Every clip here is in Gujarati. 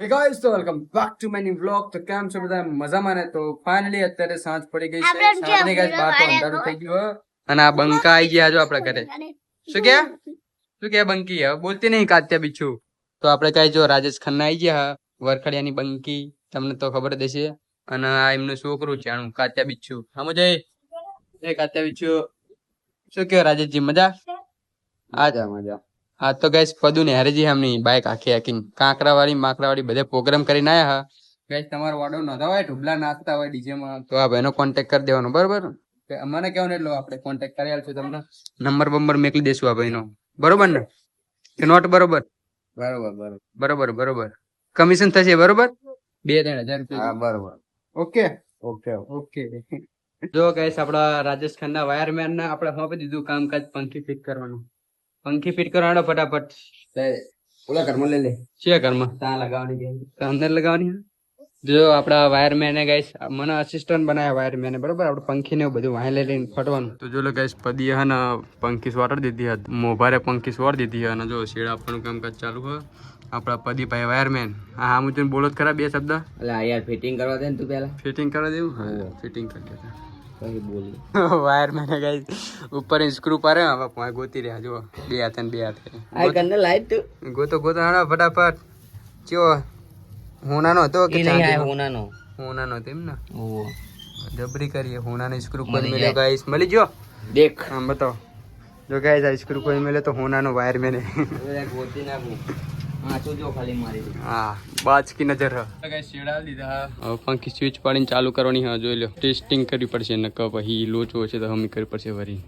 Hey guys, so welcome back to my new vlog. તો કેમ છો બધા મજામાં ને? તો ફાઇનલી અત્યારે સાંજ પડી ગઈ છે. સાંજની ગાઈસ બાર તો અંધારું થઈ ગયું હે. અને આ બંકા આવી ગયા જો આપણા ઘરે. શું કે બંકી હવે બોલતી નહીં કાત્યા બીછું. તો આપણે કઈ જો રાજેશ ખન્ના આવી ગયા વરખડિયાની બંકી તમને તો ખબર જ હશે. અને આ એમનું છોકરું છે આનું કાત્યા બીછું. સમજે એ કાત્યા બીછું. શું કે રાજેશજી મજા? આજા મજા. હા તો ગાઈસ પદુ ને હરેજી હમની બાઈક આખી આખી કાંકરાવાળી માકરાવાળી બધે પ્રોગ્રામ કરીને આયા હા. ગાઈસ તમારો ઓર્ડર નતા હોય ઢુબલા નાચતા હોય ડીજે માં તો આ ભાઈનો કોન્ટેક્ટ કરી દેવાનો બરોબર. મને કહેવાનું એટલો આપણે કોન્ટેક્ટ કરી આલશું તમને નંબર મેકલી દેશું આ ભાઈનો બરોબર ને કે નોટ બરોબર? બરોબર કમિશન થશે બરોબર 2-3 હજાર હા બરોબર ઓકે જો ગાઈસ આપડા રાજેશ ખાનના વાયરમેન ને આપણે હોપી દીધું કામકાજ પંખી ફિટ કરવાનું. પંખી ફિટ કરવાનો ફટાફટ ઓલા ઘરમાં લઈ લે છે ઘરમાં ત્યાં લગાવવાની અંદર લગાવવાની. જો આપડા વાયરમેન ગાઈસ મને અસિસ્ટન્ટ બનાવ્યા વાયરમેન બરોબર આપણે પંખી ને બધું વાય લઈને ફટવાનું. તો જો ગાઈસ પદી હે ને પંખી સોટર દીધી હતી મોભારે પંખી સોર દીધી અને જો શેડ આપવાનું કામકાજ ચાલુ હોય આપડા પદી ભાઈ વાયરમેન. હા હું તને બોલો જ ખરા બે શબ્દ એટલે યાર ફિટિંગ કરવા દે ને તું પેલા ફિટિંગ કરવા દેવું હા ફિટિંગ કરી દેતા વાયરમેન ગાઈસ ઉપર સ્ક્રૂ પારે હવે પોય ગોતી રહ્યા જો બે હાથે આ કને લાઈટ તું ગોતો હાડા ફટાફટ ચો હોનાનો હતો કે હોનાનો હતો એમ ને ઓ જબરી કરીએ હોનાનો સ્ક્રૂ કોઈ મળ્યો ગાઈસ મળી ગયો દેખ હા બતાવો જો ગાઈસ આ સ્ક્રૂ કોઈ મળ્યો તો હોનાનો વાયરમેન ગોતી નાખું આચો જો ખાલી મારી હા બાજ કી નજર હે ગાઈસ શેડા દીધા હવે પંખી સ્વિચ પાડીને ચાલુ કરવાની હા જોઈ લો ટેસ્ટિંગ કરવી પડશે નક પછી લોચો છે તો હમી કરવી પડશે વરી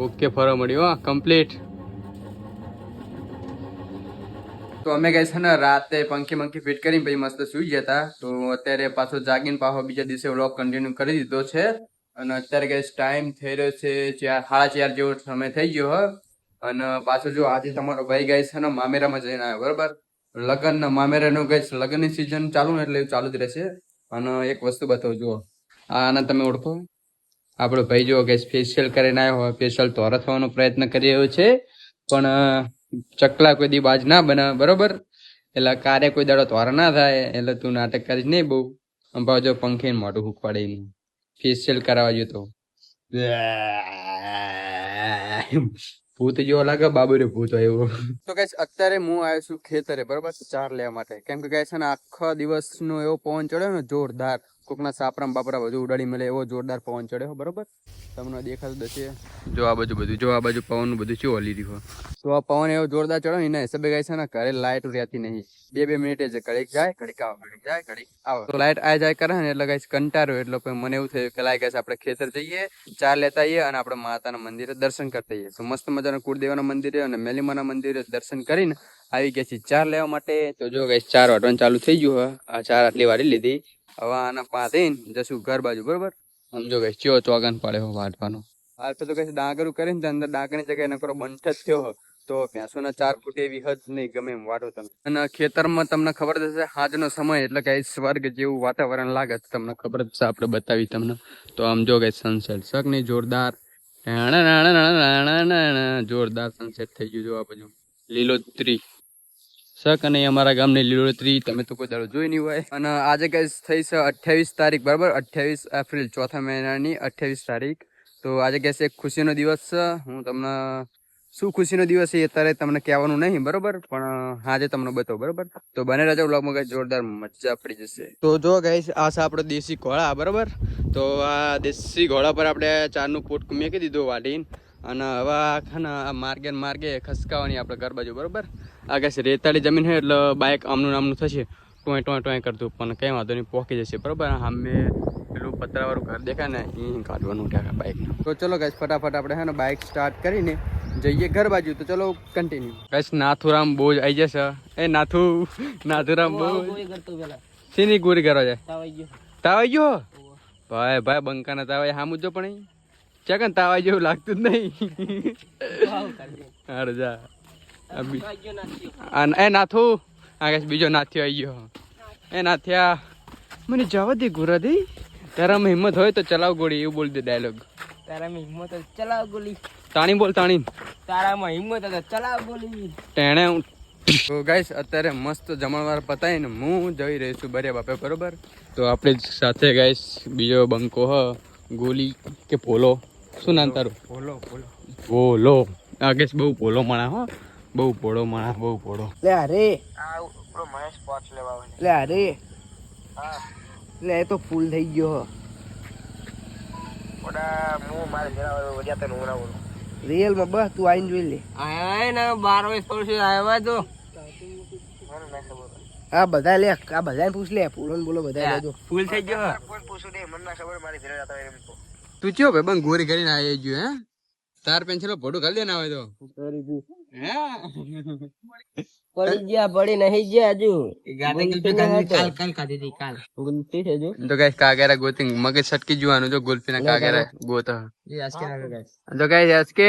ઓકે ફરો મળ્યો હા કમ્પ્લીટ. તો અમે ગાઈસ છે ને રાતે પંખી ફિટ કરીને પછી મસ્ત સુઈ ગયા હતા. તો અત્યારે પાછો જાગીને પાછો બીજા દિવસે વ્લોગ કન્ટિન્યુ કરી દીધો છે અને અત્યારે ગાઈસ ટાઈમ થઈ રહ્યો છે 4:30 જેવો સમય થઈ ગયો હે. અને પાછો જો આજે તમારો ભાઈ ગાઈસ છે ને મામેરામાં જઈને આવ્યો બરોબર. લગ્ન મામેરાનું ગાઈસ લગ્નની સિઝન ચાલુ ને એટલે ચાલુ જ રહેશે. અને એક વસ્તુ બતાવું જુઓ આને તમે ઓળખો આપણો ભાઈ જો ગાઈસ ફેશિયલ કરીને આવ્યો હોય ફેશિયલ તોરા થવાનો પ્રયત્ન કરી રહ્યો છે પણ ચકલા કોઈ દી બાજ ના બને બરોબર. એટલે કાર્ય કોઈ દાડો તોરા ના થાય એટલે તું નાટક કરીશ નહીં બહુ અંભાવ જો પંખી મોઢું હુકવાડે ફેશિયલ કરાવવા ગયો તો ભૂત જેવો લાગે બાબુ રે ભૂત એવો. તો ગાઈસ અત્યારે હું આવ્યો છું ખેતરે બરોબર ચાર લેવા માટે કેમ કે ગાઈસ ને આખા દિવસનો એવો પવન ચડ્યો ને જોરદાર કોકના સાપરામ બાપરા બધું ઉડાડી મળે એવો જોરદાર પવન ચડ્યો બરોબર. તમને દેખાતું હશે જો આ બધું જો આ બાજુ પવન નું બધું શું હલી રહ્યું તો આ પવન એવો જોરદાર ચડ્યો ને એના હિસાબે ગાઈસ ને ઘરે લાઈટ રહેતી નહીં 2-2 મિનિટે જ ઘડીક જાય ઘડીક આવે ઘડીક જાય ઘડીક આવે તો લાઈટ આ જાય કરે ને એટલે ગાઈસ કંટાળ્યો એટલે મને એવું થયું કે લાઈ ગાઈસ આપણે ખેતર જઈએ ચાર લેતા આવીએ અને આપણે માતાના મંદિરે દર્શન કરતા આવીએ. તો મસ્ત મજાના કુળદેવાના મંદિરે અને મેલીમાના મંદિરે દર્શન કરીને આવી ગયા છીએ ચાર લેવા માટે. તો જો ગાઈસ ચાર વાટવાનું ચાલુ થઈ ગયું હોય આ ચાર આટલી વાળી લીધી હવે આના પાથીને જશું ઘર બાજુ બરોબર. સમજો ગાઈસ ચો ચોગન પડે હો વાટવાનો હાલ તો ગાઈસ ડાંગરું કરીને તો અંદર ડાંગરની જગ્યાએ નકરો બંઠ જ થયો તો ભેંસોના 4 ફૂટ એવી હદ નહીં ગમે એમ વાટો તમે. અને ખેતરમાં તમને ખબર જ હશે હાજનો સમય એટલે ગાઈસ સ્વર્ગ જેવું વાતાવરણ લાગે તમને ખબર જ છે આપણે બતાવી તમને. તો આમ જો ગાઈસ સનસેટ શક નહીં જોરદાર જોરદાર સનસેટ થઈ ગયું જો આ બાજુ લીલોતરી શક અને અમારા ગામની લીલોતરી તમે તો કોઈ દાડો જોઈ નહીં હોય. અને આજે ગાઈસ થઈ છે 28 તારીખ બરાબર 28 એપ્રિલ ચોથા મહિનાની 28 તારીખ. તો આજે ગાઈસ એક ખુશીનો દિવસ છે. હું તમને શું ખુશીનો દિવસ છે અત્યારે તમને કહેવાનું નહીં બરોબર પણ આજે તમને બતાવો બરોબર. તો બને રહેજો વ્લોગમાં ગાઈસ જોરદાર મજા પડી જશે. તો જો ગાઈસ આ છે આપણો દેશી ઘોડા બરોબર. તો આ દેશી ઘોડા પર આપણે ચારનું પોટ મેકી દીધું વાટીને અને હવે આખા માર્ગે ખસકાવાની આપણે ઘર બાજુ બરોબર. આ ગાઈસ રેતાળી જમીન છે એટલે બાઇક આમનું થશે ટોય કરતું પણ કંઈ વાંધો નહીં પહોંચી જશે બરોબર. સામે પેલું પતરાવાળું ઘર દેખાય ને એ કાઢવાનું છે બાઇક. તો ચલો ગાઈસ ફટાફટ આપણે છે ને બાઇક સ્ટાર્ટ કરીને જઈએ ઘર બાજુ. તો ચલો કન્ટિન્યુ ગાઈસ. નાથુરામ બહુ જ આવી જશે એ નાથુરામ બહુ શેની ગોરી કરવા જાય તાવ આવી ગયો ભાઈ બંકાના તાવ સામું જો પણ ચકન તાવ આવી જેવું લાગતું જ નહીં અરે જા એ નાથુ હા ગાઈસ બીજો નાથ્યો આવી ગયો એ નાથ્યા મને જવા દે ગોરા દે તારામાં હિંમત હોય તો ચલાવ ગોળી એવું બોલ દે ડાયલોગ. તારામાં હિંમત ચલાવ ગોળી તાણી બોલ તાણી તારામાં હિંમત ચલાવ ગોળી ટેણે તો ગાઈસ અત્યારે મસ્ત જમણવાર પતાવીને હું જઈ રહી છું બરે બાપે બરોબર. તો આપણી સાથે ગાઈસ બીજો બંકો હ ગોલી કે પોલો, શું નામ તારું? પોલો. આ ગાઈસ બહુ પોલો માણા હો, બહુ પોળો માણા, બહુ પોળો. લે અરે આ ઉપરો મહેશ પોચ લેવા લે અરે હા લે તો ફૂલ થઈ ગયો ઓડા મુ મારે જરા વડિયા તને ઉના બોલ રિયલ માં બસ તું આઈને જોઈ લે આય ને 12 વર્ષ પછી આવ્યા તો હા બધા લે આ બધાને પૂછ લે પૂરણ બોલો બધા લેજો ફૂલ થઈ ગયો કોણ પૂછું દે મને ના ખબર મારી ઘરે જતા એમ તો તું ચો ભાઈ બંગ ગોરી કરીને આવી ગયો હે તાર પેન્સિલો ફોટો કરી દેના હોય તો કરી દી હે પડી ગયા પડી નહીં ગયા હજુ કાલ ખાધી હતી કાલ ગુલફી છે જો તો ગાઈસ કાગેરા ગોતિંગ મગજ છટકી જવાનું જો ગુલ્ફીના કાગેરા ગોત એ આસ્કે લાગે ગાઈસ તો ગાઈસ એસકે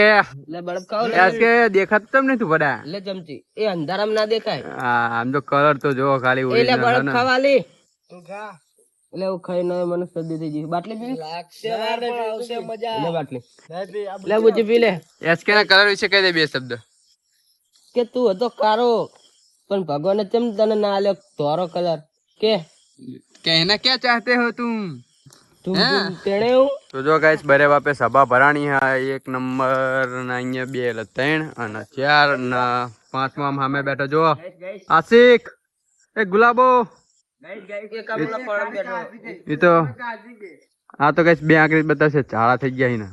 લે બળપ ખાઓ એસકે દેખાત તમને તું બડા લે ચમચી એ અંધારામાં ના દેખાય હા આમ તો કલર તો જો ખાલી એ લે બળપ ખાવા લે તું ખા લે હું ખાઈ ન મને શરદી થઈ ગઈ બાટલી પી લાગશે વાર આવશે મજા લે બાટલી લે બુજી પી લે એસકે ના કલર વિશે કહી દે બે શબ્દ કે તું હતો કારો પણ ભગવાને કેમ તને ના આલ્યો ધોરો કલર કે कहना क्या चाहते हो तुम તું તેણે હું તો જો ગાઈસ બરે બાપે સભા ભરાણી હા 1 નંબર ના અહીંયા 2 એટલે 3 અને 4 ના 5માં સામે બેઠો જો આશિક એ ગુલાબો એ તો આ તો ગાઈસ બે આંકડી બતાવશે ઝાડા થઈ ગયા ને